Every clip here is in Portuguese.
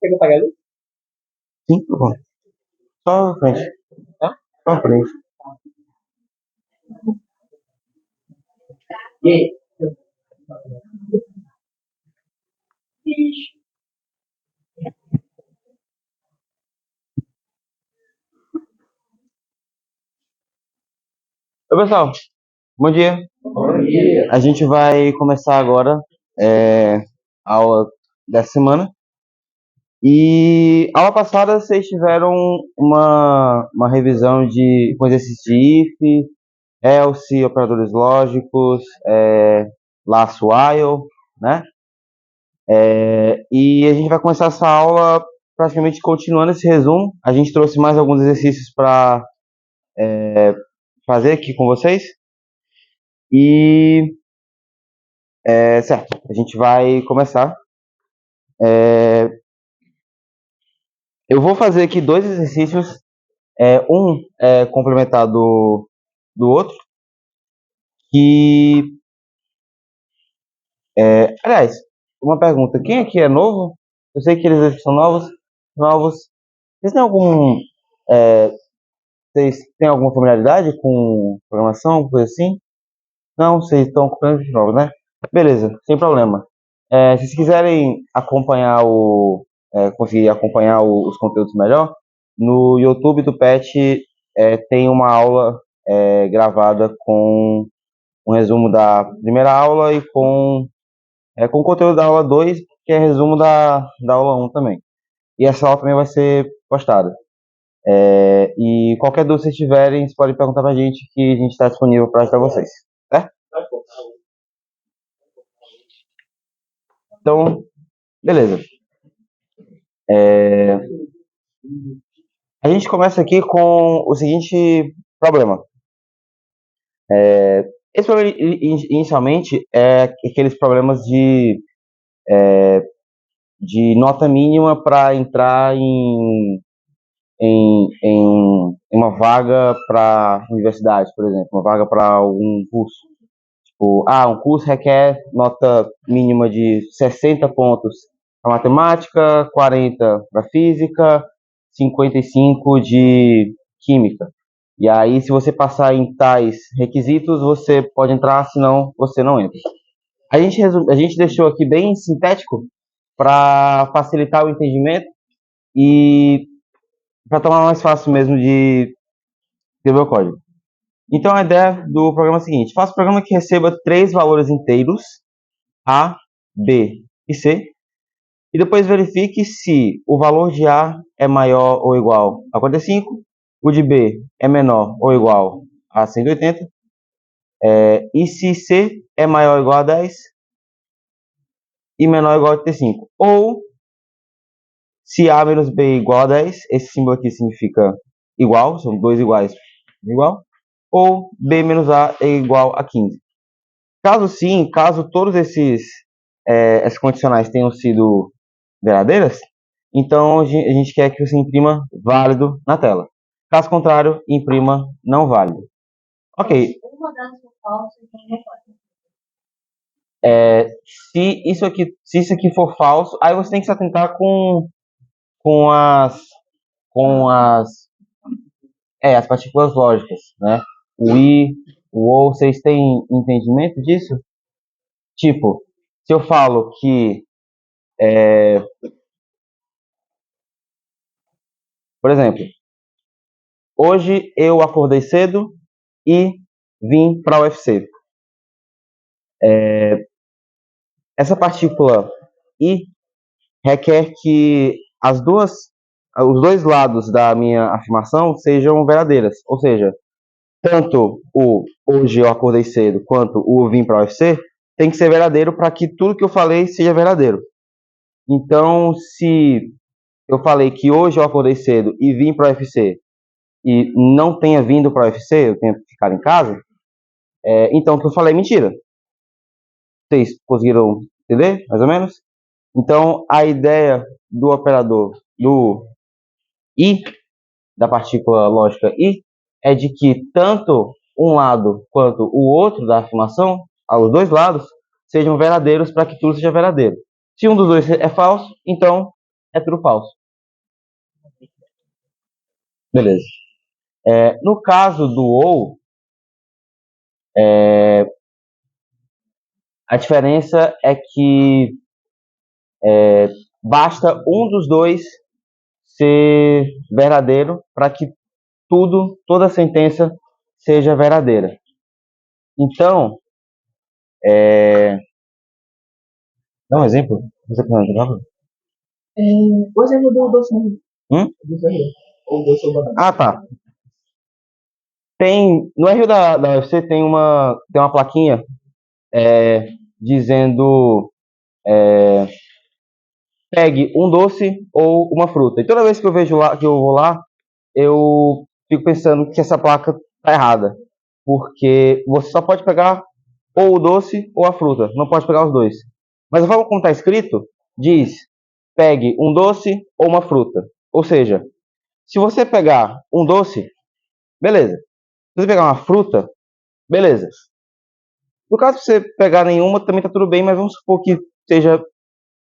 Quer que eu pague ali? Sim, tá bom. Só a frente. Tá? Só a frente. E aí? Oi, pessoal. Bom dia. Bom dia. A gente vai começar agora a aula dessa semana. E aula passada vocês tiveram uma revisão com exercícios de if, else, operadores lógicos, laço while, né? E a gente vai começar essa aula praticamente continuando esse resumo. A gente trouxe mais alguns exercícios para fazer aqui com vocês. E certo, a gente vai começar. Eu vou fazer aqui dois exercícios, um complementar do outro, que, aliás, uma pergunta, quem aqui é novo? Eu sei que eles são novos. Vocês têm vocês têm alguma familiaridade com programação, coisa assim? Não, vocês estão completamente novos, né? Beleza, sem problema. Se vocês quiserem acompanhar conseguir acompanhar os conteúdos melhor, no YouTube do PET tem uma aula gravada com um resumo da primeira aula e com o conteúdo da aula 2 que é resumo da aula um também. E essa aula também vai ser postada. E qualquer dúvida que vocês tiverem, vocês podem perguntar pra gente que a gente está disponível para ajudar vocês. Certo? Então, beleza. A gente começa aqui com o seguinte problema. Esse problema, inicialmente, é aqueles problemas de nota mínima para entrar em uma vaga para universidade, por exemplo, uma vaga para algum curso. Tipo, um curso requer nota mínima de 60 pontos para matemática, 40 para física, 55 de química. E aí, se você passar em tais requisitos, você pode entrar, senão você não entra. A gente deixou aqui bem sintético para facilitar o entendimento e para tornar mais fácil mesmo de escrever o código. Então, a ideia do programa é a seguinte: faça um programa que receba três valores inteiros, A, B e C, e depois verifique se o valor de A é maior ou igual a 45, o de B é menor ou igual a 180, e se C é maior ou igual a 10 e menor ou igual a 85. Ou, se A menos B é igual a 10, esse símbolo aqui significa igual, são dois iguais, igual, ou B menos A é igual a 15. Caso sim, caso todos essas condicionais tenham sido verdadeiras, então a gente quer que você imprima válido na tela. Caso contrário, imprima não válido. Ok. Se isso aqui for falso, aí você tem que se atentar com as partículas lógicas, né? O i, o ou, vocês têm entendimento disso? Tipo, se eu falo que, por exemplo, hoje eu acordei cedo e vim para o UFC. Essa partícula i requer que os dois lados da minha afirmação sejam verdadeiras. Ou seja, tanto o hoje eu acordei cedo quanto o vim para o UFC tem que ser verdadeiro para que tudo que eu falei seja verdadeiro. Então, se eu falei que hoje eu acordei cedo e vim para o UFC e não tenha vindo para o UFC, eu tenha ficado em casa, então o que eu falei é mentira. Vocês conseguiram entender, mais ou menos? Então, a ideia do operador do i, da partícula lógica i, é de que tanto um lado quanto o outro da afirmação, os dois lados, sejam verdadeiros para que tudo seja verdadeiro. Se um dos dois é falso, então é true ou falso. Beleza. No caso do ou, a diferença é que basta um dos dois ser verdadeiro para que toda a sentença seja verdadeira. Então, dá um exemplo. Você que não entendeu? O exemplo do doce. Ou doce ou banana. Ah, tá. No RU da UFC tem uma plaquinha dizendo pegue um doce ou uma fruta. E toda vez que eu vejo lá, que eu vou lá, eu fico pensando que essa placa tá errada. Porque você só pode pegar ou o doce ou a fruta, não pode pegar os dois. Mas a forma como está escrito diz: pegue um doce ou uma fruta. Ou seja, se você pegar um doce, beleza. Se você pegar uma fruta, beleza. No caso, se você pegar nenhuma, também tá tudo bem, mas vamos supor que seja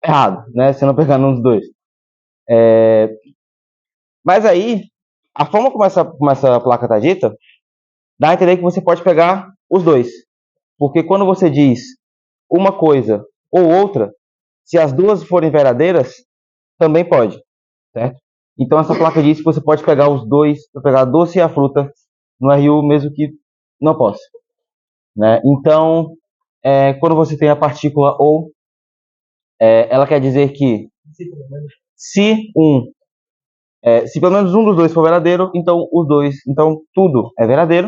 errado, né? Se não pegar nenhum dos dois. Mas aí, a forma como essa placa está dita, dá a entender que você pode pegar os dois. Porque quando você diz uma coisa ou outra, se as duas forem verdadeiras, também pode, certo? Então essa placa diz que você pode pegar os dois, pegar a doce e a fruta no RU, mesmo que não possa, né? Então, quando você tem a partícula ou, ela quer dizer que se se pelo menos um dos dois for verdadeiro, então tudo é verdadeiro.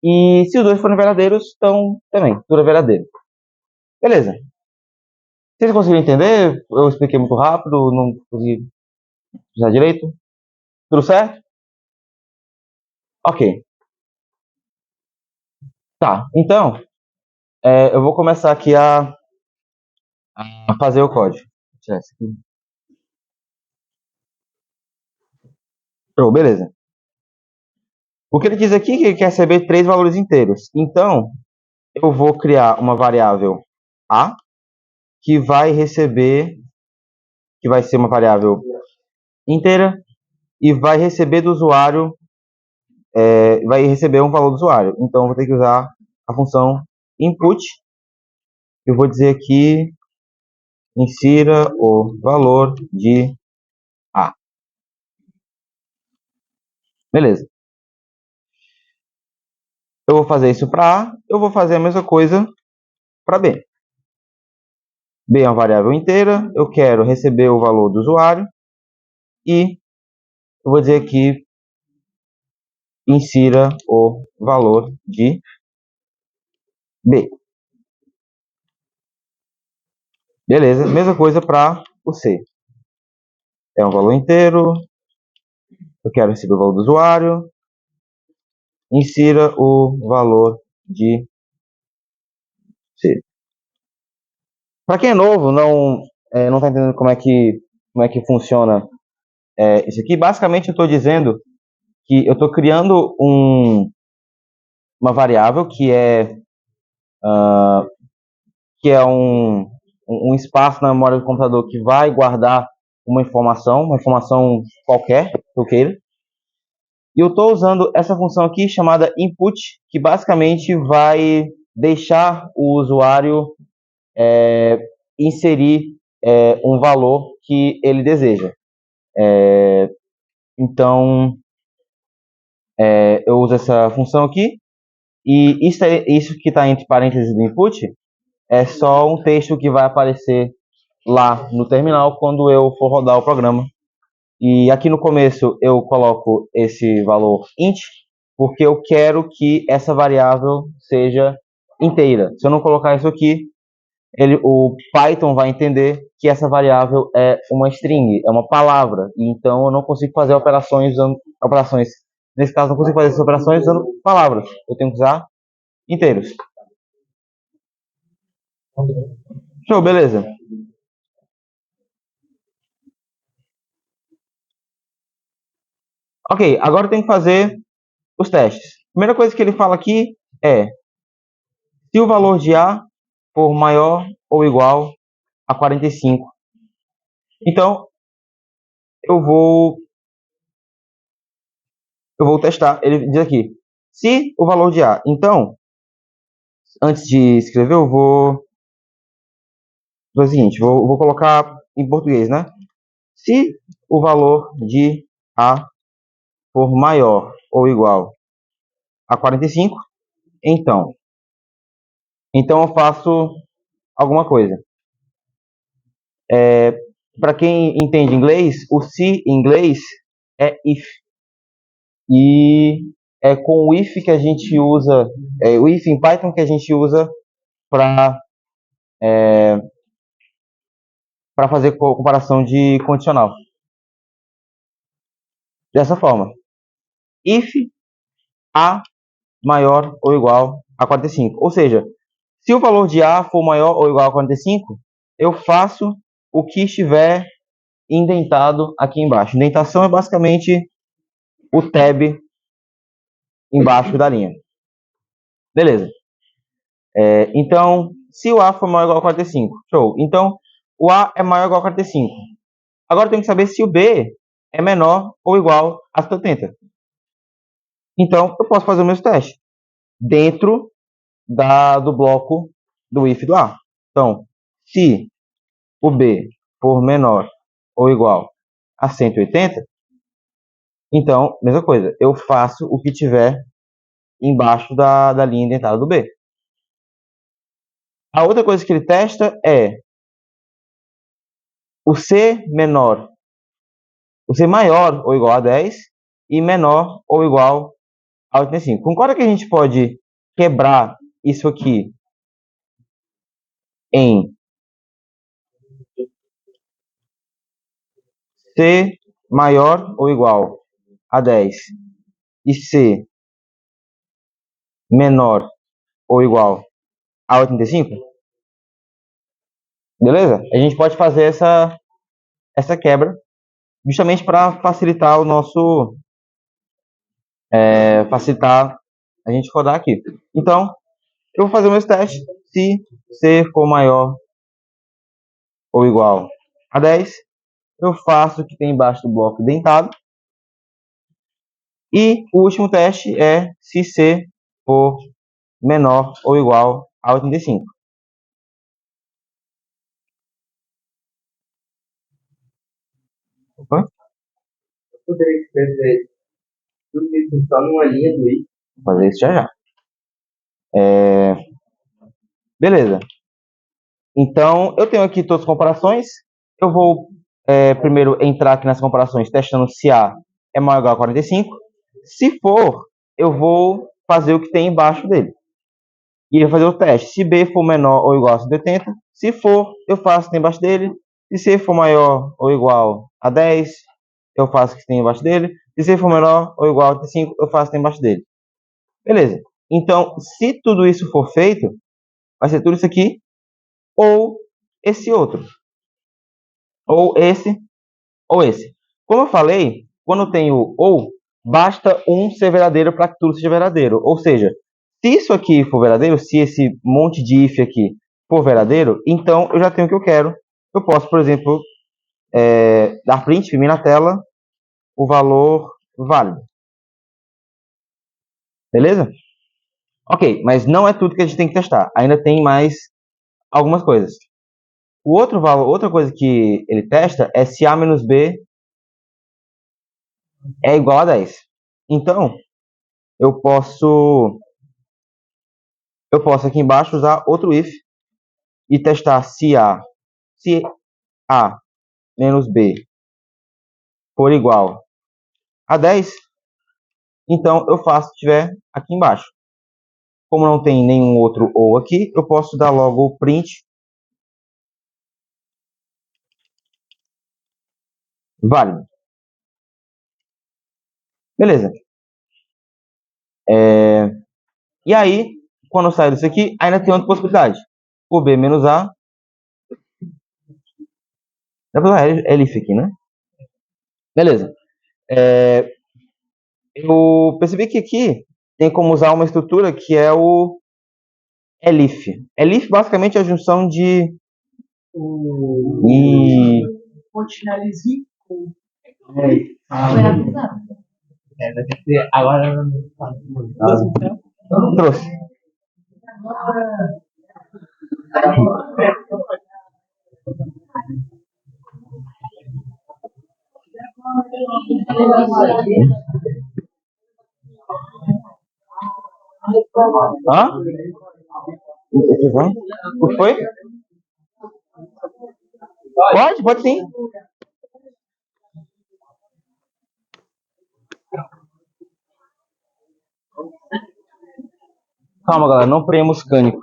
E se os dois forem verdadeiros, então também, tudo é verdadeiro. Beleza. Vocês conseguiram entender? Eu expliquei muito rápido, não consegui usar direito. Tudo certo? Ok. Tá. Então, eu vou começar aqui a fazer o código. Vou tirar isso aqui. Show, beleza. O que ele diz aqui é que ele quer receber 3 valores inteiros. Então, eu vou criar uma variável A, que vai ser uma variável inteira, e vai receber do usuário, vai receber um valor do usuário. Então, eu vou ter que usar a função input. Eu vou dizer aqui, insira o valor de A. Beleza. Eu vou fazer isso para A, eu vou fazer a mesma coisa para B. B é uma variável inteira, eu quero receber o valor do usuário e eu vou dizer aqui, insira o valor de B. Beleza, mesma coisa para o C. É um valor inteiro, eu quero receber o valor do usuário, insira o valor de C. Para quem é novo, não está entendendo como é que funciona isso aqui, basicamente eu estou dizendo que eu estou criando uma variável que é um espaço na memória do computador que vai guardar uma informação qualquer que eu queira. E eu estou usando essa função aqui chamada input, que basicamente vai deixar o usuário inserir um valor que ele deseja. Então, eu uso essa função aqui, e isso que está entre parênteses do input é só um texto que vai aparecer lá no terminal quando eu for rodar o programa. E aqui no começo eu coloco esse valor int, porque eu quero que essa variável seja inteira. Se eu não colocar isso aqui, o Python vai entender que essa variável é uma string, é uma palavra. E então eu não consigo fazer operações. Nesse caso, não consigo fazer essas operações usando palavras. Eu tenho que usar inteiros. Show, beleza. Ok, agora tem que fazer os testes. Primeira coisa que ele fala aqui é se o valor de A for maior ou igual a 45. Então, eu vou testar. Ele diz aqui, se o valor de A. Então, antes de escrever, eu vou fazer o seguinte, vou colocar em português, né? Se o valor de A for maior ou igual a 45, então eu faço alguma coisa. Para quem entende inglês, o se em inglês é if. E é com o if que a gente usa, o if em Python que a gente usa para fazer comparação de condicional. Dessa forma, if A maior ou igual a 45. Ou seja, se o valor de A for maior ou igual a 45, eu faço o que estiver indentado aqui embaixo. Indentação é basicamente o tab embaixo da linha. Beleza. Então, se o A for maior ou igual a 45, show. Então, o A é maior ou igual a 45. Agora eu tenho que saber se o B é menor ou igual a 70. Então, eu posso fazer o meu teste dentro do bloco do if do A. Então, se o B for menor ou igual a 180, então, mesma coisa, eu faço o que tiver embaixo da linha indentada do B. A outra coisa que ele testa é o C maior ou igual a 10 e menor ou igual a 85. Concorda que a gente pode quebrar isso aqui em C maior ou igual a 10 e C menor ou igual a 85? Beleza? A gente pode fazer essa quebra justamente para facilitar facilitar a gente rodar aqui. Então, eu vou fazer o meu teste. Se C for maior ou igual a 10, eu faço o que tem embaixo do bloco indentado. E o último teste é se C for menor ou igual a 85. Opa. Eu poderia escrever tudo isso só numa linha do i. Vou fazer isso já já. Beleza. Então, eu tenho aqui todas as comparações. Eu vou primeiro entrar aqui nas comparações testando se A é maior ou igual a 45. Se for, eu vou fazer o que tem embaixo dele. E eu vou fazer o teste. Se B for menor ou igual a 180, se for, eu faço o que tem embaixo dele. Se C for maior ou igual a 10, eu faço o que tem embaixo dele. Se C for menor ou igual a 35, eu faço o que tem embaixo dele. Beleza. Então, se tudo isso for feito, vai ser tudo isso aqui ou esse outro. Ou esse, ou esse. Como eu falei, quando eu tenho ou, basta um ser verdadeiro para que tudo seja verdadeiro. Ou seja, se isso aqui for verdadeiro, se esse monte de if aqui for verdadeiro, então eu já tenho o que eu quero. Eu posso, por exemplo, dar print, imprimir na tela, o valor válido. Beleza? Ok, mas não é tudo que a gente tem que testar. Ainda tem mais algumas coisas. Outra coisa que ele testa é se A menos B é igual a 10. Então, eu posso aqui embaixo usar outro if e testar se A menos B for igual a 10, então eu faço o que tiver aqui embaixo. Como não tem nenhum outro ou aqui, eu posso dar logo o print válido. Beleza. E aí, quando eu saio disso aqui, ainda tem outra possibilidade. O B menos A. Dá pra usar elif aqui, né? Beleza. Eu percebi que aqui tem como usar uma estrutura que é o elif. Elif basicamente é a junção de Agora Trouxe. Hã? O que foi? O que foi? Pode sim. Calma, galera, não premos cânico.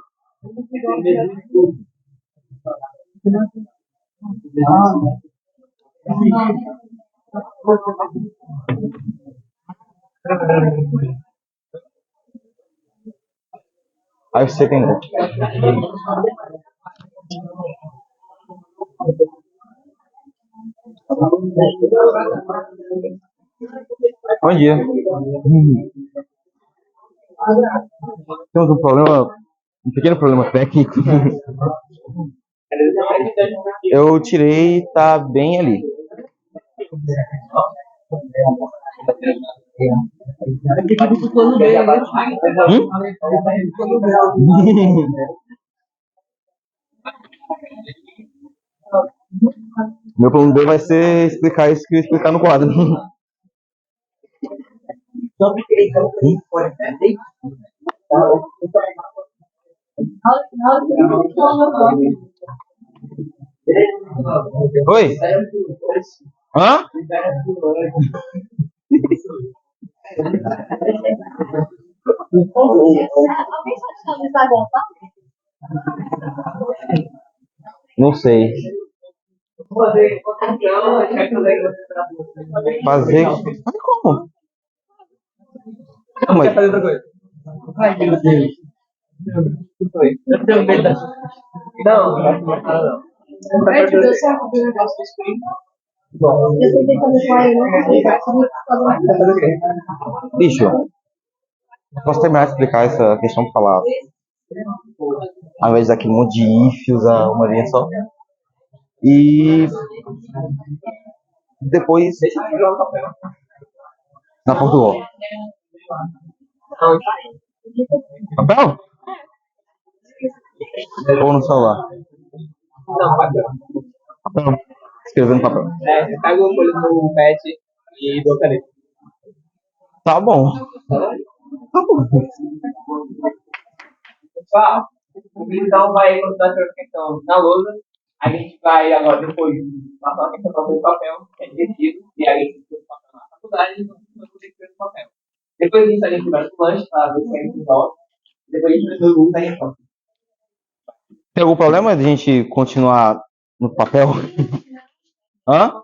Aí você tem. Bom dia. Temos um pequeno problema técnico. Eu tirei e tá bem ali. Meu plano B vai ser explicar isso que eu ia explicar no quadro. Oi? Hã? Não sei. Fazer. Mas como? Não, mas... fazer outra coisa. Ai, meu Deus. Eu tenho medo da... Não, não. Deu certo o negócio do screen. Bom. Eu tentei fazer com ele, Bicho, posso terminar de explicar essa questão de falar. Ao invés daquele monte de if, usar uma linha só. E depois na Portugal. Papel? Ou no celular? Não, papel. Papel. Escrevendo no papel. Você pega o folha no pet e dou caneta. Tá bom. Pessoal, então vai continuar essa questão na lousa. A gente vai agora, depois, passar uma questão para o papel, que é divertido, e aí a gente vai passar na faculdade e não poder escrever no papel. Depois disso, a gente vai pro lanche, para ver se a gente volta. Depois a gente vai pro Google, aí então. Tem algum problema de a gente continuar no papel? Hã?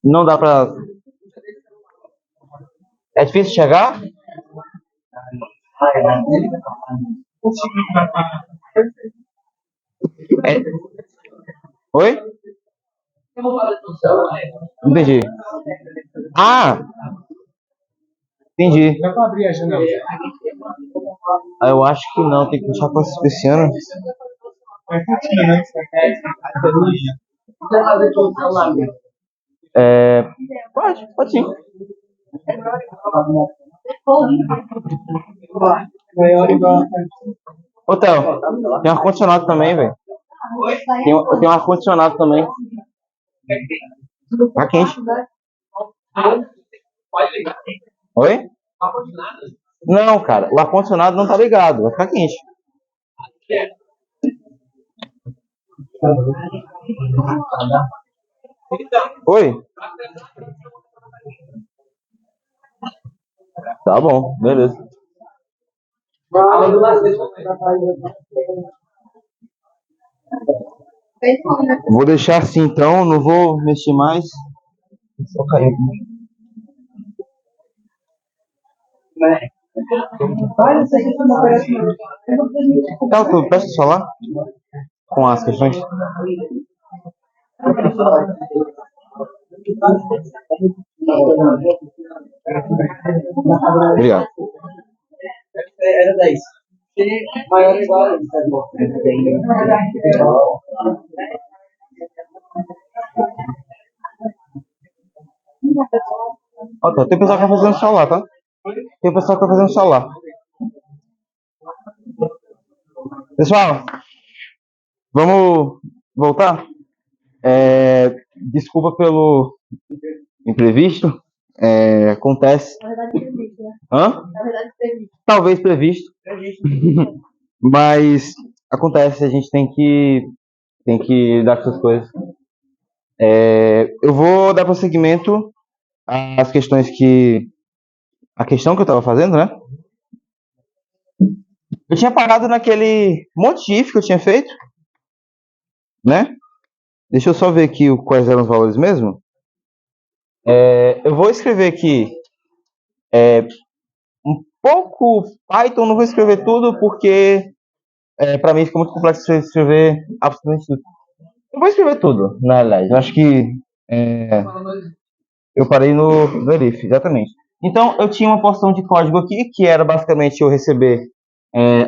Não dá pra... É difícil chegar? É... Oi? Entendi. Ah! Entendi. Dá para abrir a janela? Eu acho que não, tem que puxar pra esse ano. É curtinho, né? Você vai fazer todo o celular mesmo. Pode sim. Maior igual. Ô, Theo, tem um ar-condicionado também, velho. Tem um ar-condicionado também. Tá quente. Pode ligar. Oi? Não, cara, o ar-condicionado não tá ligado, vai ficar quente. Oi? Tá bom, beleza. Vou deixar assim então, não vou mexer mais. Só caiu. Tá, tu presta o celular com as questões. Obrigado. Era 10. maior ou igual a isso. Ó, tá, tem pessoal que tá fazendo celular, tá? Tem pessoal que tá fazendo celular. Pessoal, vamos voltar? Desculpa pelo imprevisto. Acontece. Na verdade, previsto, né? Hã? Na verdade, previsto. Talvez previsto. Mas acontece, a gente tem que dar essas coisas. Eu vou dar prosseguimento às questões a questão que eu estava fazendo, né? Eu tinha parado naquele monte de if que eu tinha feito, né? Deixa eu só ver aqui quais eram os valores mesmo. Eu vou escrever aqui um pouco Python, não vou escrever tudo porque para mim fica muito complexo escrever absolutamente tudo. Eu vou escrever tudo, na realidade. Eu acho que eu parei no if, exatamente. Então, eu tinha uma porção de código aqui, que era basicamente eu receber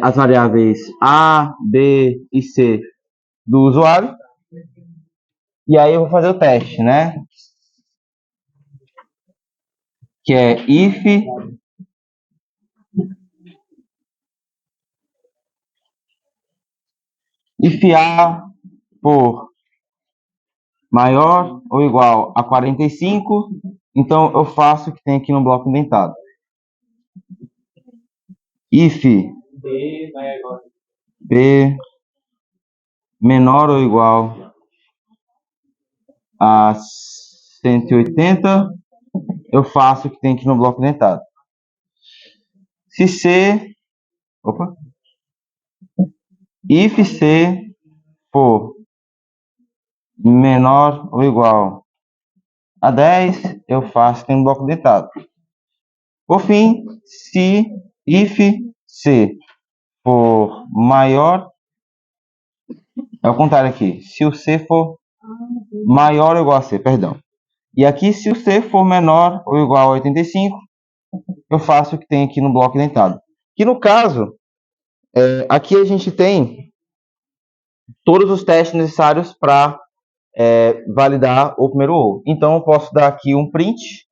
as variáveis A, B e C do usuário. E aí eu vou fazer o teste, né? Que é if A for maior ou igual a 45, então eu faço o que tem aqui no bloco indentado. If B menor ou igual a 180, eu faço o que tem aqui no bloco indentado. Se C, if C for menor ou igual a 10, eu faço o que tem no bloco indentado. Por fim, se if C for maior, é o contrário aqui, se o C for maior ou igual a C, perdão. E aqui, se o C for menor ou igual a 85, eu faço o que tem aqui no bloco indentado. Que no caso, aqui a gente tem todos os testes necessários para validar o primeiro ou. Então, eu posso dar aqui um print.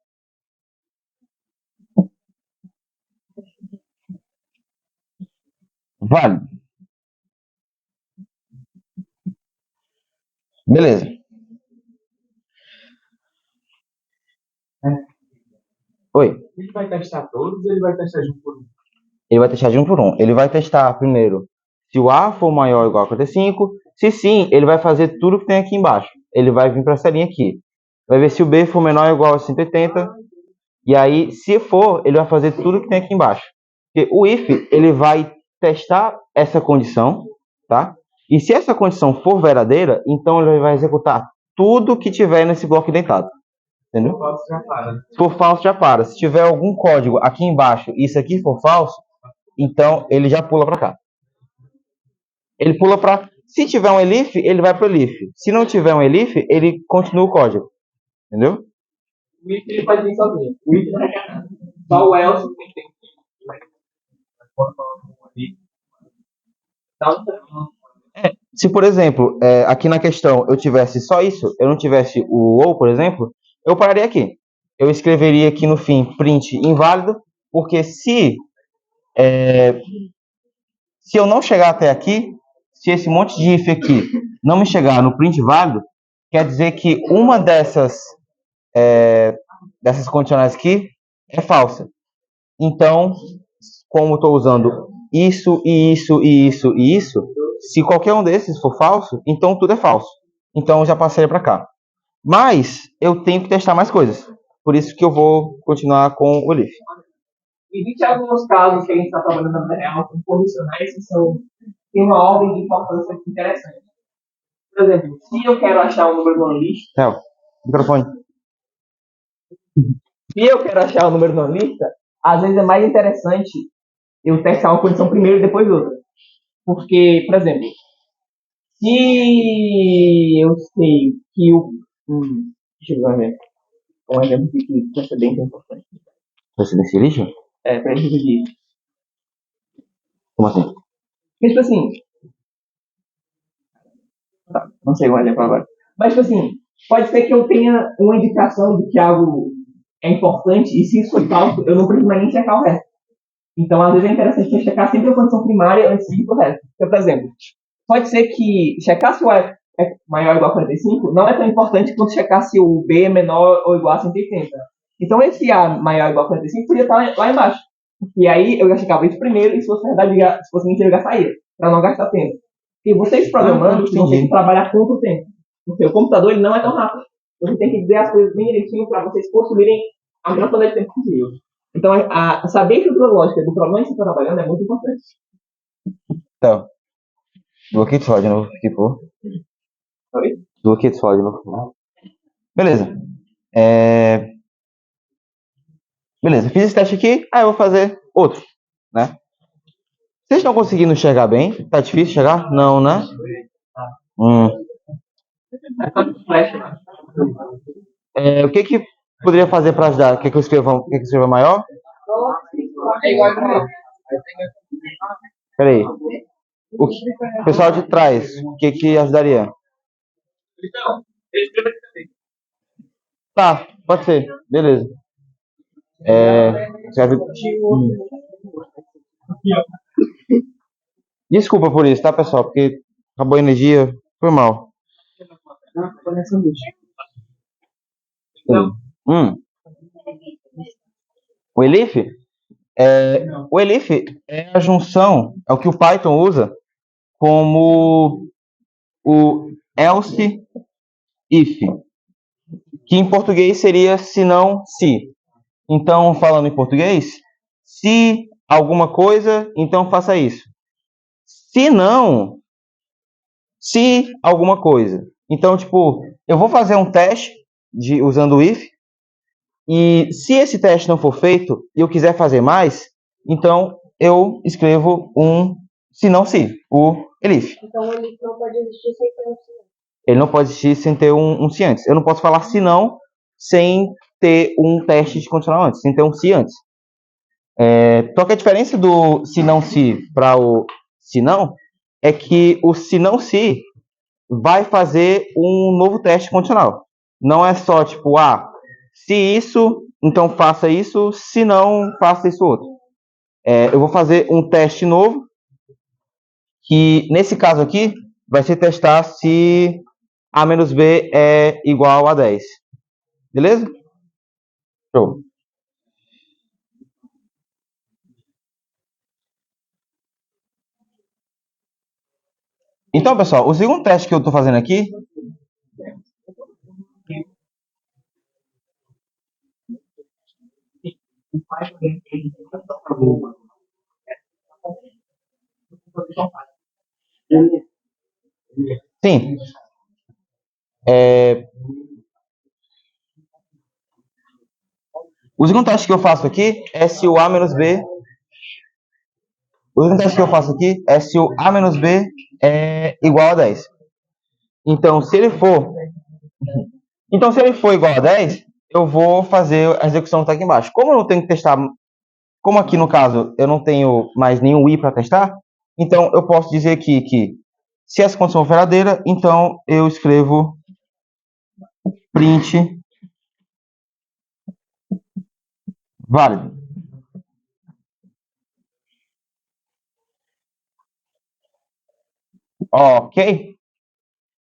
Válido. Beleza. Oi. Ele vai testar todos ou ele vai testar junto por um? Ele vai testar de um por um. Ele vai testar primeiro se o A for maior ou igual a 45. Se sim, ele vai fazer tudo que tem aqui embaixo. Ele vai vir para essa linha aqui. Vai ver se o B for menor ou igual a 180. E aí, se for, ele vai fazer tudo que tem aqui embaixo. Porque o if, ele vai testar essa condição, tá? E se essa condição for verdadeira, então ele vai executar tudo que tiver nesse bloco indentado. Entendeu? Se for falso, já para. Se tiver algum código aqui embaixo e isso aqui for falso, então ele já pula para cá. Ele pula para... Se tiver um elif, ele vai para o elif. Se não tiver um elif, ele continua o código. Entendeu? O if ele faz isso sozinho. O if não requer nada. Só o else tem que Se, por exemplo, aqui na questão eu tivesse só isso, eu não tivesse o ou, por exemplo, eu pararia aqui. Eu escreveria aqui no fim print inválido, porque se eu não chegar até aqui, se esse monte de if aqui não me chegar no print válido, quer dizer que uma dessas condicionais aqui é falsa. Então, como eu estou usando isso, e isso, e isso, e isso, se qualquer um desses for falso, então tudo é falso. Então eu já passei para cá. Mas eu tenho que testar mais coisas. Por isso que eu vou continuar com o Leaf. Existem alguns casos que a gente está trabalhando na vida real com condicionais que têm uma ordem de importância interessante. Por exemplo, se eu quero achar um número numa lista... Microfone. Se eu quero achar um número numa lista, às vezes é mais interessante eu testar uma condição primeiro e depois outra. Porque, por exemplo, se eu sei que o... deixa eu ver um exemplo de precedente é importante. Precedência lixo? Precedente. Como assim? Porque, tipo assim, tá, não sei o exemplo agora. Mas, tipo assim, pode ser que eu tenha uma indicação de que algo é importante, e se isso for falso, eu não preciso mais nem checar o resto. Então, às vezes é interessante você checar sempre a condição primária antes de ir pro resto. Porque, por exemplo, pode ser que checar se o A é maior ou igual a 45 não é tão importante quanto checar se o B é menor ou igual a 180. Então, esse A maior ou igual a 45 podia estar lá embaixo. E aí eu já checava isso primeiro, e se fosse verdade, se fosse mentira, eu já saía, para não gastar tempo. E vocês programando, vocês vão ter que trabalhar contra o tempo. Porque o computador ele não é tão rápido. Você tem que dizer as coisas bem direitinho para vocês consumirem a menor quantidade de tempo possível. Então, saber a estrutura lógica do problema que você está trabalhando é muito importante. Então, bloqueio de sol de novo. Que porra. Oi? Bloqueio de sol de novo. Beleza. Beleza, fiz esse teste aqui, aí eu vou fazer outro, né? Vocês estão conseguindo enxergar bem? Tá difícil enxergar? Não, né? O que poderia fazer para ajudar? Quer que eu escreva maior? É igual a Peraí. O pessoal de trás, o que ajudaria? Então, ele escreveu também. Tá, pode ser. Beleza. Desculpa por isso, tá, pessoal? Porque acabou a energia. Foi mal. O elif? O elif é a junção, é o que o Python usa como o else if, que em português seria se não se. Então, falando em português, se alguma coisa, então faça isso. Se não, se alguma coisa. Então, tipo, eu vou fazer um teste usando o if, e se esse teste não for feito e eu quiser fazer mais, então eu escrevo um se não se, o elif. Então ele não pode existir sem ter um sinal. Ele não pode existir sem ter um se antes. Eu não posso falar se não sem ter um teste de condicional antes, sem ter um se antes. Só que a diferença do se não se para o se não é que o se não se vai fazer um novo teste condicional. Não é só tipo, se isso, então faça isso, se não, faça isso outro. Eu vou fazer um teste novo, que nesse caso aqui vai ser testar se A menos B é igual a 10. Beleza? Show. Então, pessoal, o segundo teste que eu estou fazendo aqui sim. O segundo teste que eu faço aqui é se o A menos B. O segundo teste que eu faço aqui é se o A menos B é igual a 10. Então, se ele for igual a 10, eu vou fazer a execução que está aqui embaixo. Como eu não tenho que testar, como aqui no caso eu não tenho mais nenhum i para testar, então eu posso dizer aqui que se essa condição for verdadeira, então eu escrevo print válido. Ok?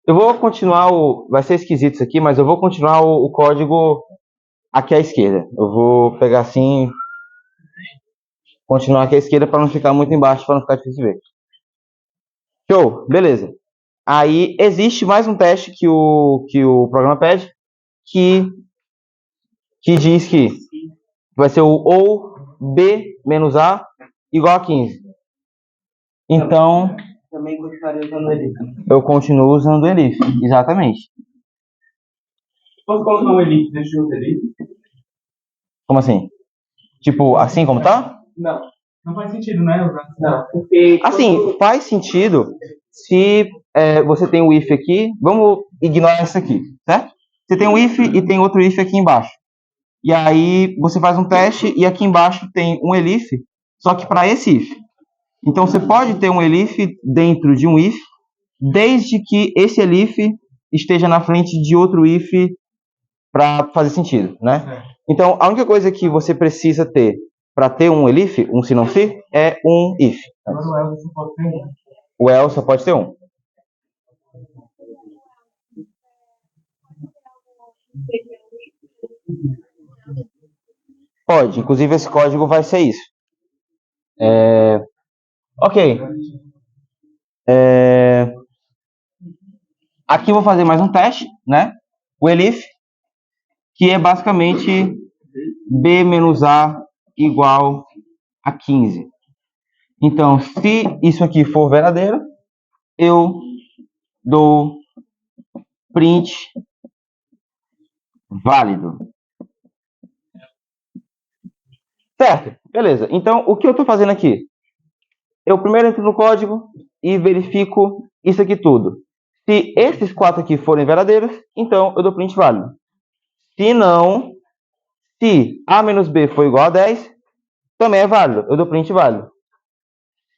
Eu vou continuar vai ser esquisito isso aqui, mas eu vou continuar o código aqui à esquerda. Eu vou pegar assim, continuar aqui à esquerda para não ficar muito embaixo, para não ficar difícil de ver. Show, beleza. Aí existe mais um teste que o programa pede, que diz que vai ser o ou B menos A igual a 15. Então, também continuaria usando ele. eu continuo usando o elif, exatamente. Posso colocar um elite deixa eu elite? Como assim? Tipo, assim como tá? Não. Não faz sentido, né? Não, porque... Assim, faz sentido se você tem o if aqui. Vamos ignorar isso aqui, certo? Você tem um if e tem outro if aqui embaixo. E aí você faz um teste e aqui embaixo tem um elif, só que para esse if. Então você pode ter um elif dentro de um if, desde que esse elif esteja na frente de outro if para fazer sentido, né? Então a única coisa que você precisa ter para ter um elif, um se não se, é um if. O else só pode ter um. Pode, inclusive esse código vai ser isso. Ok. Aqui eu vou fazer mais um teste, né? O elif, que é basicamente b menos a igual a 15. Então, se isso aqui for verdadeiro, eu dou print válido. Certo, beleza. Então, o que eu estou fazendo aqui? Eu primeiro entro no código e verifico isso aqui tudo. Se esses 4 aqui forem verdadeiros, então eu dou print válido. Se não, se a menos b for igual a 10, também é válido, eu dou print válido.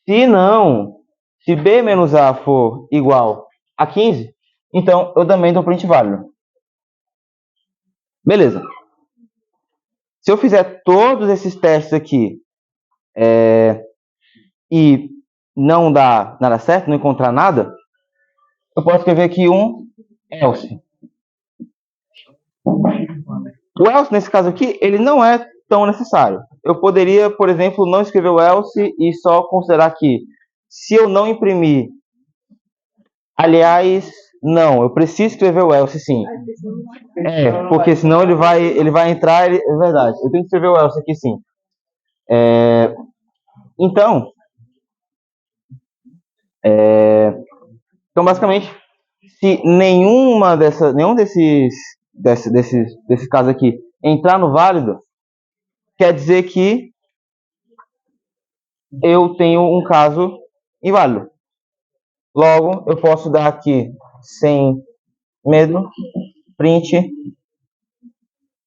Se não, se b menos a for igual a 15, então eu também dou print válido. Beleza. Se eu fizer todos esses testes aqui e não dar nada certo, não encontrar nada, eu posso escrever aqui um else. O else, nesse caso aqui, ele não é tão necessário. Eu poderia, por exemplo, não escrever o else e só considerar que se eu não imprimir, aliás, não, eu preciso escrever o else sim. Porque senão ele vai entrar, é verdade, eu tenho que escrever o else aqui sim. Então, basicamente, se nenhum desses casos aqui entrar no válido, quer dizer que eu tenho um caso inválido. Logo, eu posso dar aqui, sem medo, print.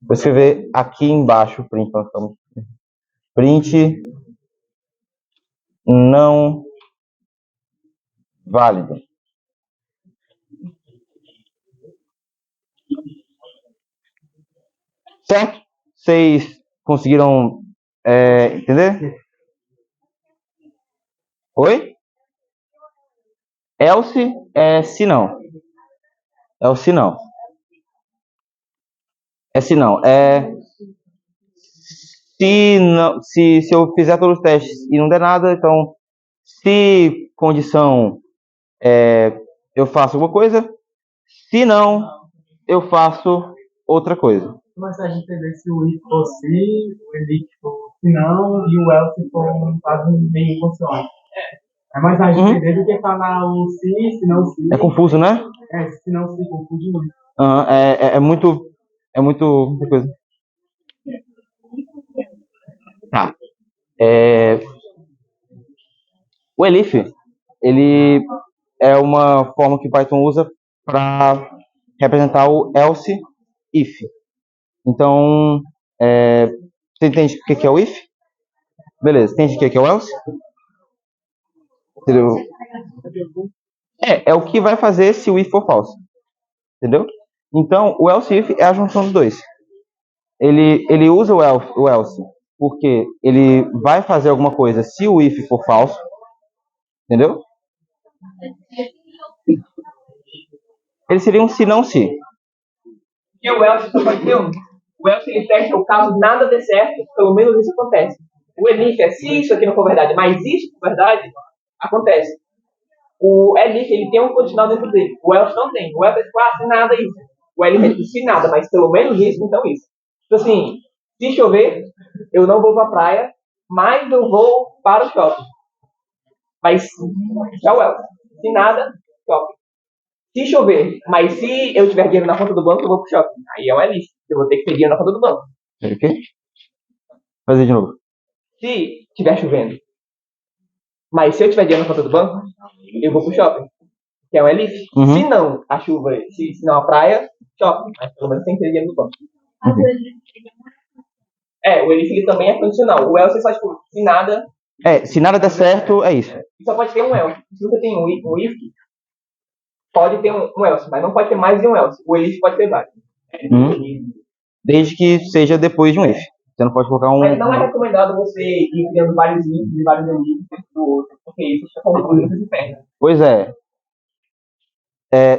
Vou escrever aqui embaixo, print não válido. Certo? Vocês conseguiram entender? Oi? Else é se não. Else não. É se não. Se eu fizer todos os testes e não der nada, então se condição eu faço alguma coisa, se não, eu faço outra coisa. Mas a gente entender se o if for se, o elif for se não, e o else for um caso bem funciona. É mais a gente entender do que falar o se não se. É confuso, né? Se não se, confunde muito. É muita coisa. Tá. O elif, ele é uma forma que Python usa para representar o else if. Então, você entende o que é o if? Beleza, entende o que é o else? Entendeu? É o que vai fazer se o if for false. Entendeu? Então, o else if é a junção dos dois. Ele usa o else porque ele vai fazer alguma coisa se o if for falso. Entendeu? Ele seria um se não se. E o else só pode ter um. O else ele testa o caso nada dê certo, pelo menos isso acontece. O elif é se isso aqui não for verdade, mas isso for verdade, acontece. O elif ele tem um condicional dentro dele. O else não tem. O else é tipo, se nada isso. O elif é tipo, se nada, mas pelo menos isso, então isso. Tipo assim, se chover, eu não vou pra praia, mas eu vou para o shopping. Mas é o else. Se nada, shopping. Se chover, mas se eu tiver dinheiro na conta do banco, eu vou pro shopping. Aí é um elif. Eu vou ter que ter dinheiro na conta do banco. O quê? Fazer de novo. Se estiver chovendo, mas se eu tiver dinheiro na conta do banco, eu vou pro shopping. Que é um elif. Se não a chuva, se não a praia, shopping. Mas pelo menos tem que ter dinheiro no banco. O elif ele também é condicional. O else é só tipo, se nada, Se nada der certo, é isso. E só pode ter um else. Se você tem um if, pode ter um else, mas não pode ter mais de um else. O if pode ter vários. Desde que seja depois de um if. Você não pode colocar um. Mas não é recomendado você ir criando vários ifs e vários ifs dentro do outro, porque isso fica confuso de perna. Pois é.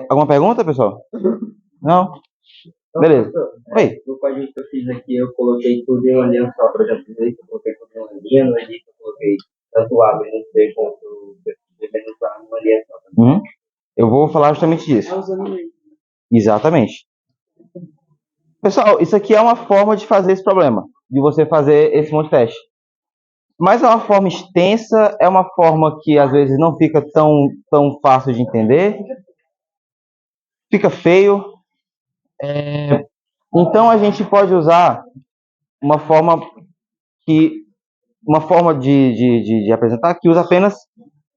Alguma pergunta, pessoal? Não? Beleza. Oi. No código que eu fiz aqui, eu coloquei tudo em uma linha só. Por exemplo, no eu coloquei tudo em uma linha, no edit eu coloquei tanto o abre no B quanto o B menos A numa linha só. Eu vou falar justamente disso. Exatamente. Pessoal, isso aqui é uma forma de fazer esse problema, de você fazer esse monte de teste. Mas é uma forma extensa, é uma forma que às vezes não fica tão fácil de entender, fica feio. Então a gente pode usar uma forma de apresentar que usa apenas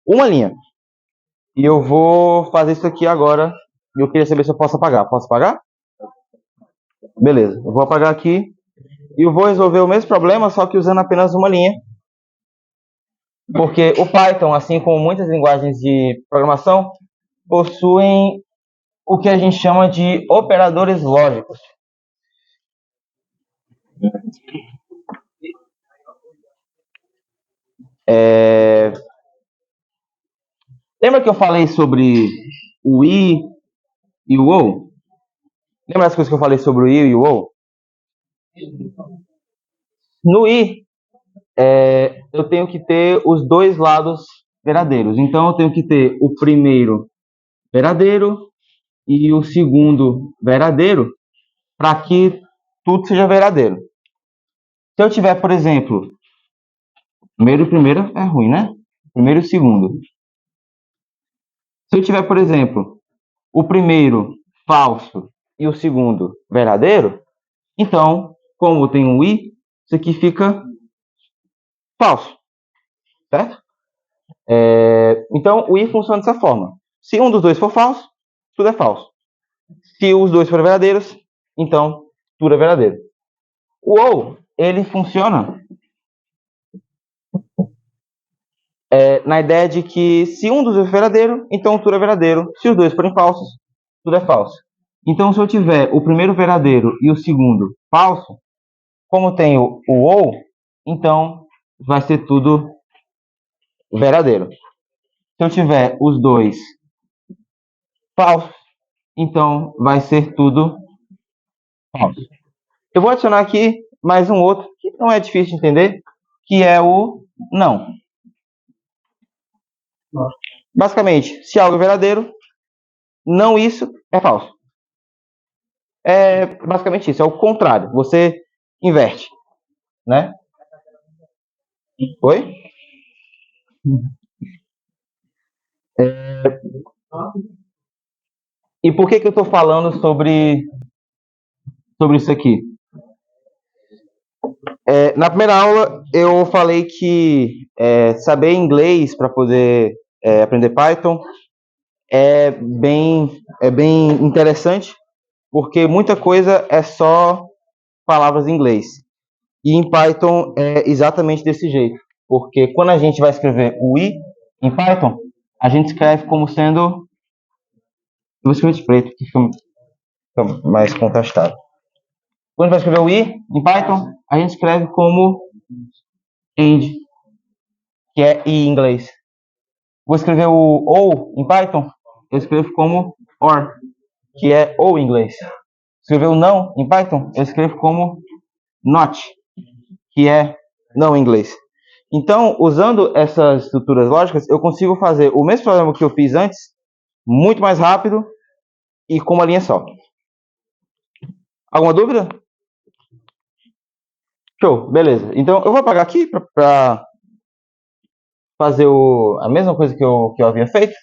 uma linha. E eu vou fazer isso aqui agora. E eu queria saber se eu posso apagar. Posso apagar? Beleza. Eu vou apagar aqui. E eu vou resolver o mesmo problema, só que usando apenas uma linha. Porque o Python, assim como muitas linguagens de programação, possuem o que a gente chama de operadores lógicos. Lembra que eu falei sobre o I e o OU? Lembra das coisas que eu falei sobre o I e o OU? No I, eu tenho que ter os dois lados verdadeiros. Então, eu tenho que ter o primeiro verdadeiro e o segundo verdadeiro para que tudo seja verdadeiro. Se eu tiver, por exemplo, primeiro é ruim, né? Primeiro e segundo. Se eu tiver, por exemplo, o primeiro falso e o segundo verdadeiro, então, como tem um I, isso aqui fica falso, certo? Então, o I funciona dessa forma. Se um dos dois for falso, tudo é falso. Se os dois forem verdadeiros, então, tudo é verdadeiro. O OU, ele funciona na ideia de que se um dos dois for verdadeiro, então tudo é verdadeiro. Se os dois forem falsos, tudo é falso. Então, se eu tiver o primeiro verdadeiro e o segundo falso, como tenho o OU, então vai ser tudo verdadeiro. Se eu tiver os dois falsos, então vai ser tudo falso. Eu vou adicionar aqui mais um outro que não é difícil de entender, que é o não. Basicamente, se algo é verdadeiro, não isso é falso. É basicamente isso, é o contrário. Você inverte, né? Oi? E por que eu estou falando sobre isso aqui? Na primeira aula eu falei que saber inglês para poder aprender Python é bem interessante, porque muita coisa é só palavras em inglês. E em Python é exatamente desse jeito, porque quando a gente vai escrever o I em Python, a gente escreve como sendo... Eu vou escrever de preto, que fica mais contrastado. Quando vai escrever o I em Python, a gente escreve como end, que é I em inglês. Vou escrever o OU em Python, eu escrevo como OR, que é OU em inglês. Escrever o não em Python, eu escrevo como NOT, que é não em inglês. Então, usando essas estruturas lógicas, eu consigo fazer o mesmo problema que eu fiz antes, muito mais rápido e com uma linha só. Alguma dúvida? Show, beleza. Então, eu vou apagar aqui para fazer a mesma coisa que eu havia feito.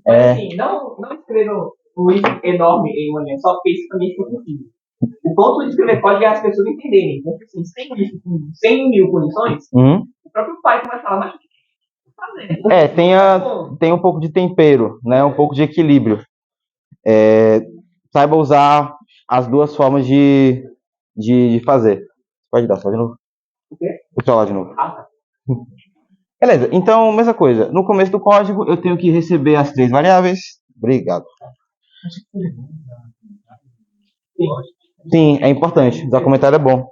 Assim, não escreva o if enorme em uma linha só, porque isso também fica possível. O ponto de escrever código é as pessoas entenderem. Porque assim, sem isso, com 100 mil condições, o próprio Python vai falar, mas o que você está fazendo? Tem um pouco de tempero, né? Um pouco de equilíbrio. Saiba usar as duas formas de fazer. Pode dar só de novo. O quê? Vou falar de novo. Ah, tá. Beleza, então, mesma coisa. No começo do código, eu tenho que receber as três variáveis. Obrigado. Sim, é importante. Usar comentário é bom.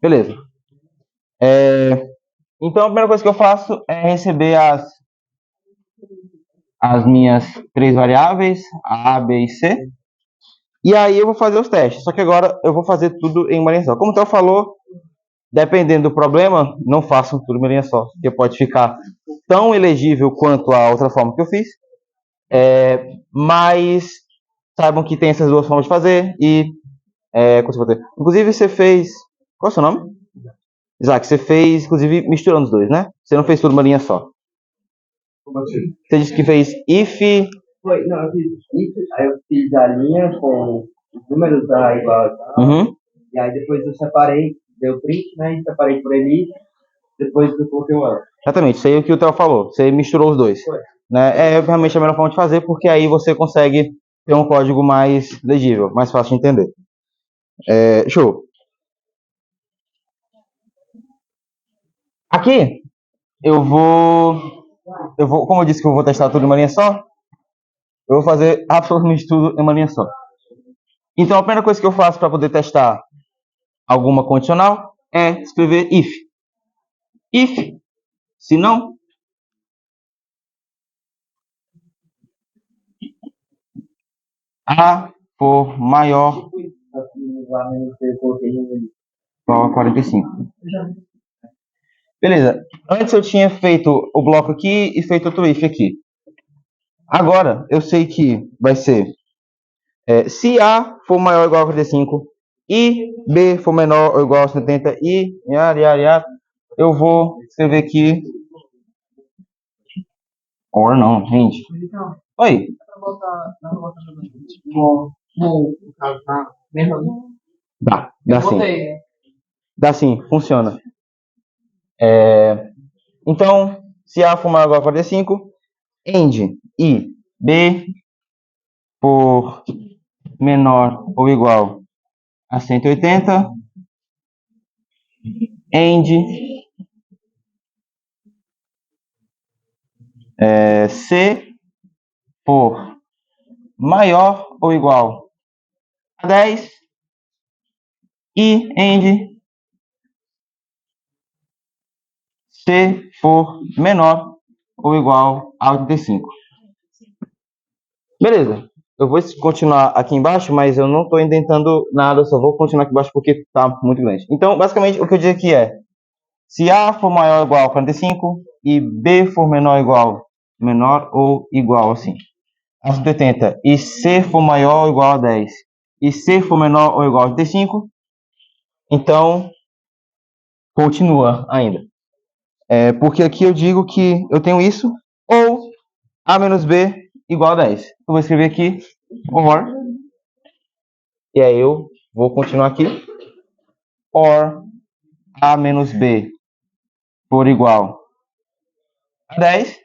Beleza. Então, a primeira coisa que eu faço é receber as minhas três variáveis, A, B e C. E aí eu vou fazer os testes. Só que agora eu vou fazer tudo em uma linha só. Como o Theo falou, dependendo do problema, não façam tudo em uma linha só. Porque pode ficar tão elegível quanto a outra forma que eu fiz. Mas saibam que tem essas duas formas de fazer. E, inclusive, você fez. Qual é o seu nome? Isaac, você fez, inclusive, misturando os dois, né? Você não fez tudo em uma linha só. Você disse que fez if. Foi, não, eu fiz isso, aí eu fiz a linha com os números A igual a tal, Uhum. e aí depois eu separei, dei o print, né, e separei por elite, depois eu coloquei o else. Exatamente, isso aí é o que o Theo falou. Você misturou os dois. Foi. Né? É realmente a melhor forma de fazer, porque aí você consegue ter um código mais legível, mais fácil de entender. Show. Aqui, como eu disse que eu vou testar tudo em uma linha só, eu vou fazer absolutamente tudo em uma linha só. Então, a primeira coisa que eu faço para poder testar alguma condicional é escrever if. If, se não, A for maior Assim, lá menos eu coloquei no elite. igual a 45. Beleza. Antes eu tinha feito o bloco aqui e feito outro if aqui. Agora, eu sei que vai ser se A for maior ou igual a 45 e B for menor ou igual a 70 e eu vou escrever aqui or não, gente. Oi. No caso, tá? Mesmo ali. Dá sim. Dá sim, funciona. Então, se A for maior ou igual a 45, end e B for menor ou igual a 180, end C for maior ou igual a 10 e end C for menor ou igual a 85. Beleza. Eu vou continuar aqui embaixo, mas eu não estou indentando nada, eu só vou continuar aqui embaixo porque está muito grande. Então, basicamente, o que eu digo aqui é, se A for maior ou igual a 45 e B for menor ou igual assim, a 180 e C for maior ou igual a 10 e C for menor ou igual a 85, então continua ainda. Porque aqui eu digo que eu tenho isso, ou A menos B igual a 10. Eu vou escrever aqui, or, e aí eu vou continuar aqui, or A menos B for igual a 10,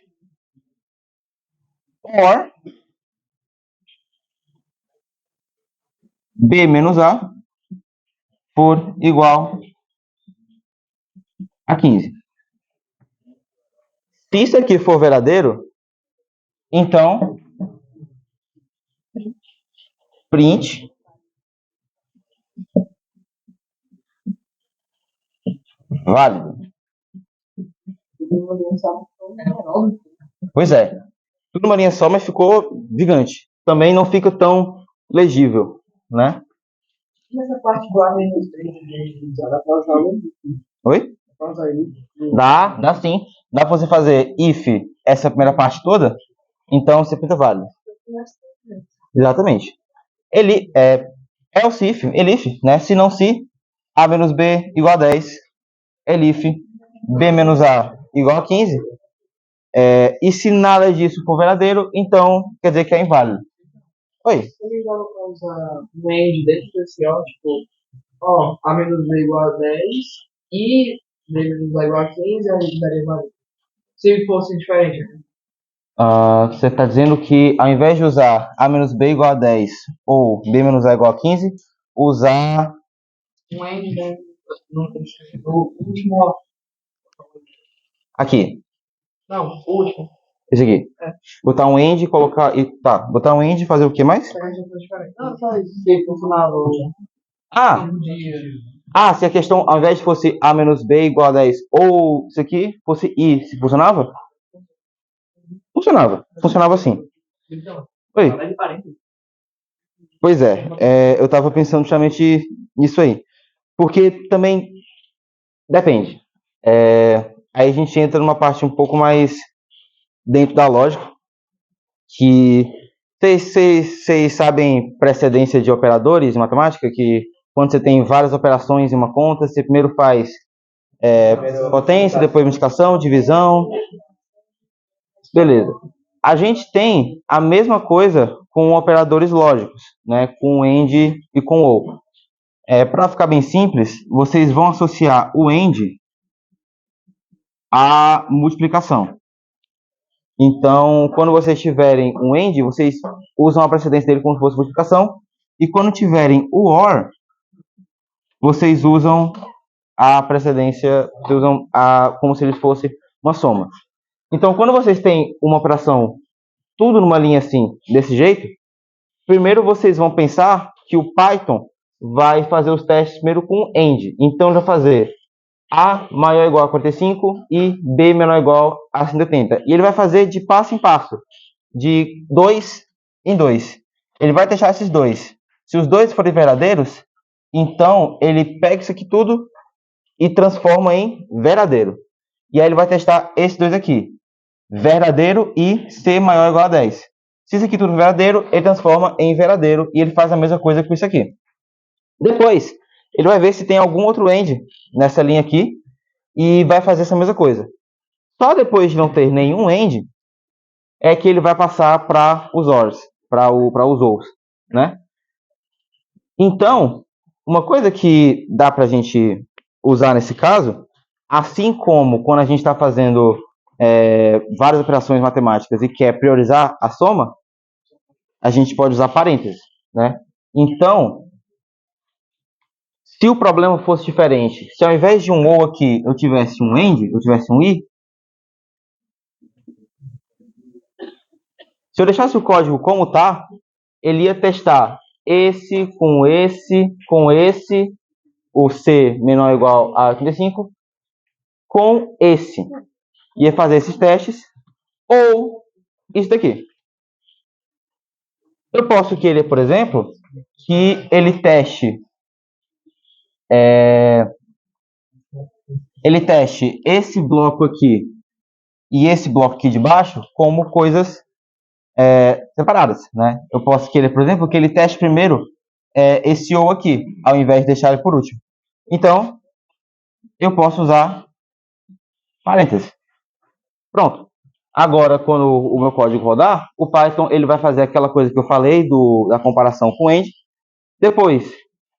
or B menos A for igual a 15. Se isso aqui for verdadeiro, então print válido. Pois é, tudo uma linha só, mas ficou gigante. Também não fica tão legível, né? Mas a parte do A menos 3 dá pra usar o Oi? pra usar ele. Dá sim. Dá pra você fazer if essa primeira parte toda, então você pinta válido. Exatamente. Ele else if, elif, né? Se não se, A menos B igual a 10, elif, B menos A igual a 15. E se nada disso for verdadeiro, então quer dizer que é inválido. Oi? Ele dava pra usar um end dentro desse ó, tipo, ó, A menos B igual a 10 e B menos A igual a 15, aí daria válido. Se fosse diferente, né? Você está dizendo que ao invés de usar A menos B igual a 10 ou B menos A igual a 15, usar Um end no último. aqui, Não, o último. esse aqui. É. Botar um end e colocar. Botar um end e fazer o que mais? Não, só isso. Se funcionava Ah! um dia. Se a questão, ao invés de fosse A menos B igual a 10 ou isso aqui, fosse I, se funcionava? Funcionava. Funcionava assim. Então, Oi. fala de parênteses. Pois é, eu estava pensando justamente nisso aí. Porque também depende. Aí a gente entra numa parte um pouco mais dentro da lógica, que vocês sabem precedência de operadores em matemática, que quando você tem várias operações em uma conta, você primeiro faz potência, depois multiplicação, divisão. Beleza. A gente tem a mesma coisa com operadores lógicos, né? Com AND e com OR. Para ficar bem simples, vocês vão associar o AND à multiplicação. Então, quando vocês tiverem um AND, vocês usam a precedência dele como se fosse multiplicação. E quando tiverem o OR, vocês usam a precedência, como se ele fosse uma soma. Então, quando vocês têm uma operação tudo numa linha assim, desse jeito, primeiro vocês vão pensar que o Python vai fazer os testes primeiro com AND. Então, ele vai fazer A maior ou igual a 45 e B menor ou igual a 180. E ele vai fazer de passo em passo, de 2 em 2. Ele vai testar esses dois. Se os dois forem verdadeiros, então ele pega isso aqui tudo e transforma em verdadeiro. E aí ele vai testar esses dois aqui, verdadeiro e C maior ou igual a 10. Se isso aqui tudo for verdadeiro, ele transforma em verdadeiro e ele faz a mesma coisa com isso aqui. Depois, ele vai ver se tem algum outro end nessa linha aqui e vai fazer essa mesma coisa. Só depois de não ter nenhum end é que ele vai passar para os ORs, para os ORs, né? Então, uma coisa que dá para a gente usar nesse caso, assim como quando a gente está fazendo várias operações matemáticas e quer priorizar a soma, a gente pode usar parênteses, né? Então, se o problema fosse diferente, se ao invés de um ou aqui eu tivesse um AND, eu tivesse um I, se eu deixasse o código como tá, ele ia testar esse, o C menor ou igual a 85, com esse. Ia fazer esses testes, ou isso daqui. Eu posso querer, por exemplo, que ele teste esse bloco aqui e esse bloco aqui de baixo como coisas separadas, né? Eu posso querer, por exemplo, que ele teste primeiro esse ou aqui, ao invés de deixar ele por último. Então, eu posso usar parênteses. Pronto. Agora, quando o meu código rodar, o Python ele vai fazer aquela coisa que eu falei da comparação com o end. Depois,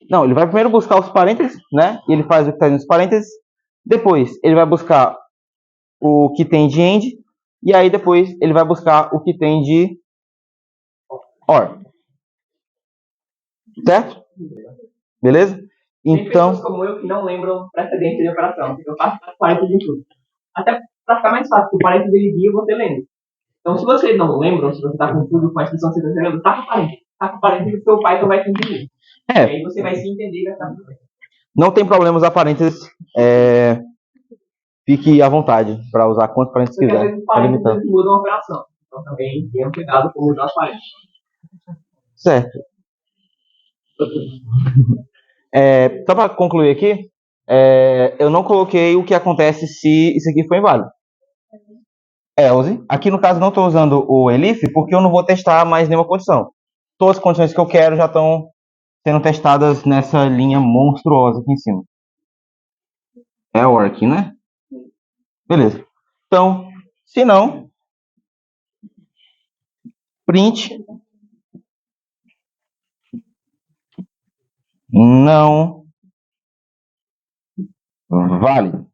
não, ele vai primeiro buscar os parênteses, né? E ele faz o que está nos parênteses. Depois, ele vai buscar o que tem de end. E aí, depois, ele vai buscar o que tem de OR. Certo? Beleza? Tem Então, pessoas como eu que não lembram precedência de operação. Eu faço parênteses em tudo. Até para ficar mais fácil, o parênteses ele guia você lembra. Então, se vocês não lembram, se você está com tudo com a expressão que você está lembra, tá com parênteses. Tá com parênteses, o seu Python vai te entender. E aí você vai se entender e vai ficar tudo bem. Não tem problema usar parênteses. Fique à vontade para usar quantos parênteses Porque às quiser. vezes os parênteses mudam a operação. Então também tenham cuidado com mudar os parênteses. Certo. Só para concluir aqui, eu não coloquei o que acontece se isso aqui for inválido. Else. Aqui no caso não estou usando o elif porque eu não vou testar mais nenhuma condição. Todas as condições que eu quero já estão sendo testadas nessa linha monstruosa aqui em cima. É o aqui, né? Beleza. Então, se não, print não vale.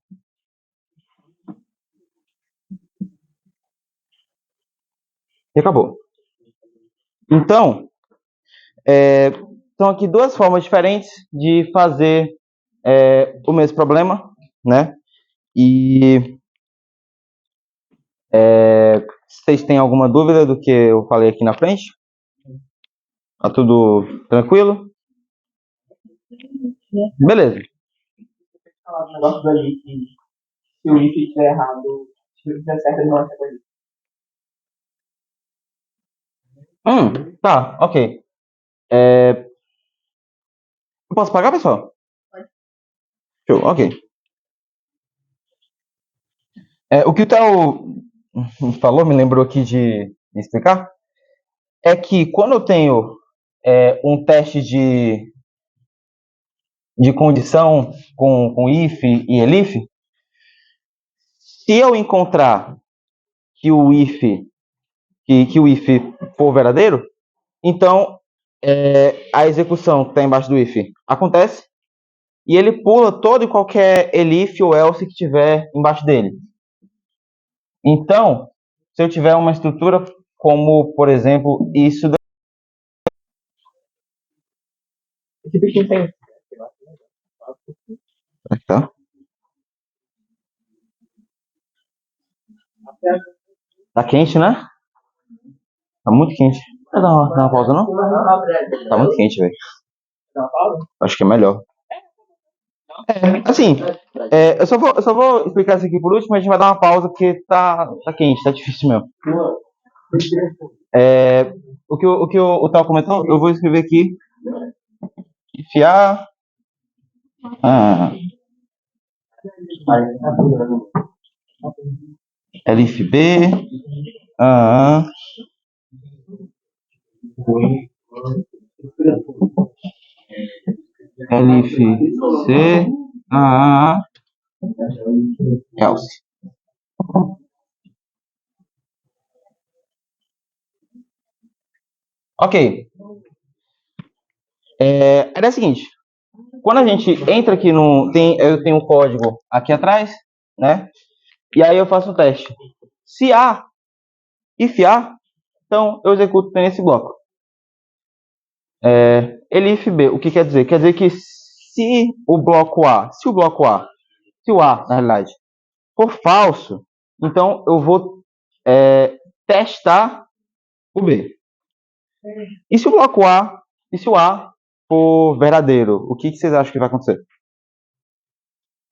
E acabou. Então, são aqui duas formas diferentes de fazer o mesmo problema, né? E vocês têm alguma dúvida do que eu falei aqui na frente? Tá tudo tranquilo? Beleza. Falar um negócio ali que se o if estiver errado, se o estiver certo, ele não vai ser coisa. Tá, ok. Eu posso pagar, pessoal? Pode. Show, ok. O que o Theo falou, me lembrou aqui de me explicar, é que quando eu tenho um teste de condição com if e elif, se eu encontrar que o if for verdadeiro, então a execução que está embaixo do if acontece e ele pula todo e qualquer elif ou else que tiver embaixo dele. Então, se eu tiver uma estrutura como, por exemplo, isso daqui. Esse bichinho tem. Tá? Tá quente, né? Tá muito quente. Não dá uma pausa, não? Tá muito quente, velho. Dá uma pausa? Acho que é melhor. Assim, eu só vou explicar isso aqui por último, a gente vai dar uma pausa porque tá quente, tá difícil mesmo. O que o Tal comentou, eu vou escrever aqui. Enfiar. LFB. LFC. Else. Ok. Era o seguinte. Quando a gente entra aqui eu tenho um código aqui atrás, né? E aí eu faço o teste. Se A, if A, então eu executo nesse bloco. Elif B, o que quer dizer? Quer dizer que se o A, na realidade, for falso, então eu vou testar o B. E se o bloco A, e se o A for verdadeiro, o que vocês acham que vai acontecer?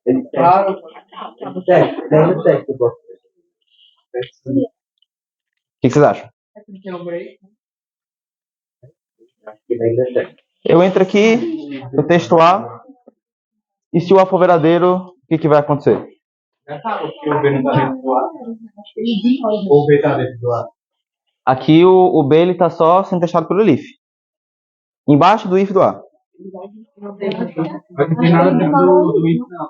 Ele claro. O que vocês acham? Eu entro aqui, eu testo A, e se o A for verdadeiro, o que vai acontecer? O B não tá dentro do A. Ou o B tá dentro do A. Aqui o B ele tá só sendo testado pelo elif. Embaixo do if do A. Não tem nada dentro do if, não.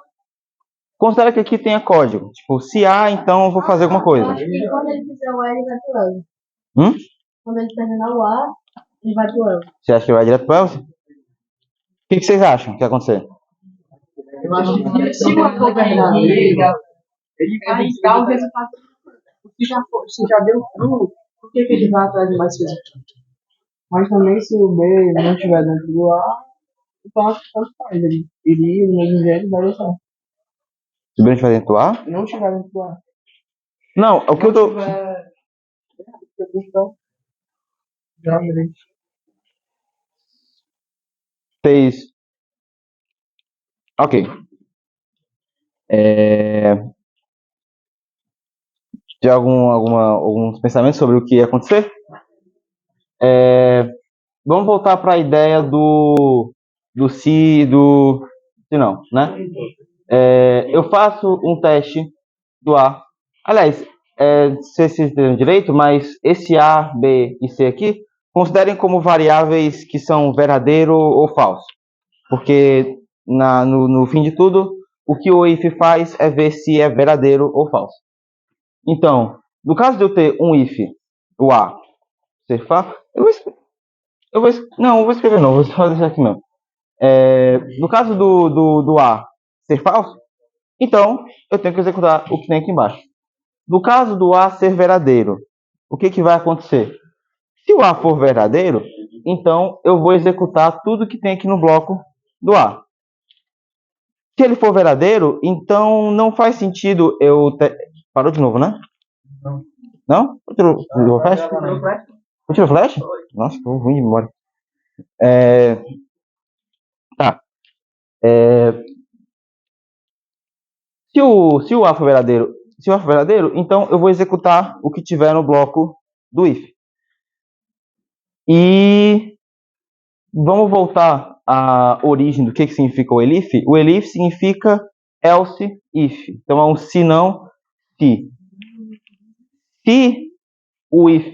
Considera que aqui tenha código. Tipo, se A, então eu vou fazer alguma coisa. E quando ele fizer o A, ele vai pro else. Quando ele terminar o A, ele vai pro else. Você acha que vai direto pro else? O que vocês acham que vai acontecer? Eu acho que se o A for verdadeiro, ele vai dar o resultado. Se já deu true, por que ele vai atrás de mais coisas? Mas também se o B não estiver dentro do A, então acho que tanto faz. Ele iria do mesmo jeito, vai deixar. Se o B estiver dentro do A? Se não estiver dentro do A. Não, o que eu tô... Fez. Ok. Tem alguns pensamentos sobre o que ia acontecer? Vamos voltar para a ideia do se não, né? Eu faço um teste do A. Aliás, não sei se vocês entenderam direito, mas esse A, B e C aqui, considerem como variáveis que são verdadeiro ou falso. Porque no fim de tudo, o que o if faz é ver se é verdadeiro ou falso. Então, no caso de eu ter um if, o A, ser falso, eu vou escrever não, vou só deixar aqui mesmo. No caso do A ser falso, então eu tenho que executar o que tem aqui embaixo. No caso do A ser verdadeiro, o que vai acontecer? Se o A for verdadeiro, então eu vou executar tudo que tem aqui no bloco do A. Se ele for verdadeiro, então não faz sentido eu... Parou de novo, né? Não? Tirou o flash? Tirou o flash? Nossa, tô ruim de memória. Tá. Se o A for verdadeiro, então eu vou executar o que tiver no bloco do if. E vamos voltar à origem do que significa o elif. O elif significa else if. Então é um se não, se. Se o if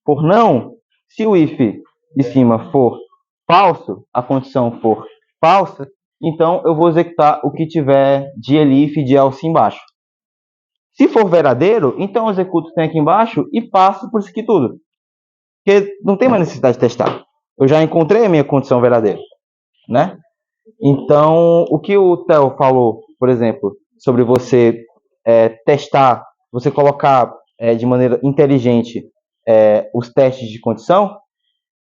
for não, se o if de cima for falso, a condição for falsa, então eu vou executar o que tiver de elif e de else embaixo. Se for verdadeiro, então eu executo o que tem aqui embaixo e passo por isso aqui tudo. Porque não tem mais necessidade de testar. Eu já encontrei a minha condição verdadeira, né? Então, o que o Theo falou, por exemplo, sobre você testar, você colocar de maneira inteligente os testes de condição,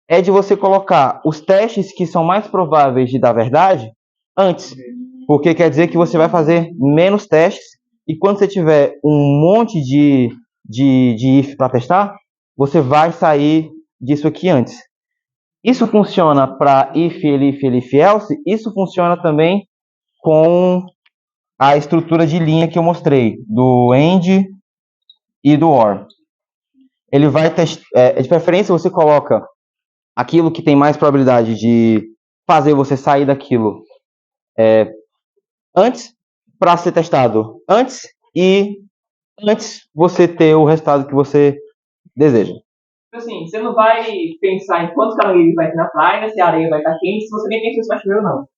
é de você colocar os testes que são mais prováveis de dar verdade antes. Porque quer dizer que você vai fazer menos testes e quando você tiver um monte de if para testar, você vai sair disso aqui antes. Isso funciona para if, elif, else. Isso funciona também com a estrutura de linha que eu mostrei, do end e do or. Ele vai testar, de preferência você coloca aquilo que tem mais probabilidade de fazer você sair daquilo antes, para ser testado antes, e antes você ter o resultado que você deseja. Assim, você não vai pensar em quantos caranguejos vai ter na praia, se a areia vai estar quente, se você nem pensa se vai chover ou não.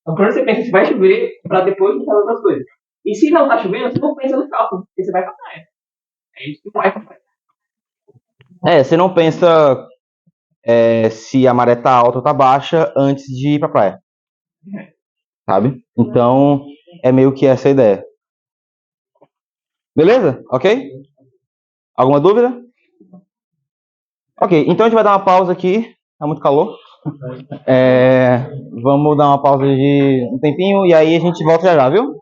Então, quando você pensa se vai chover, para depois pensar em outras coisas. E se não tá chovendo, você não pensa no cálculo, porque você vai pra praia. É isso que vai pra praia. Você não pensa se a maré tá alta ou tá baixa antes de ir pra praia. Sabe? Então, é meio que essa a ideia. Beleza? Ok? Alguma dúvida? Ok, então a gente vai dar uma pausa aqui. Tá muito calor. Vamos dar uma pausa de um tempinho e aí a gente volta já, viu?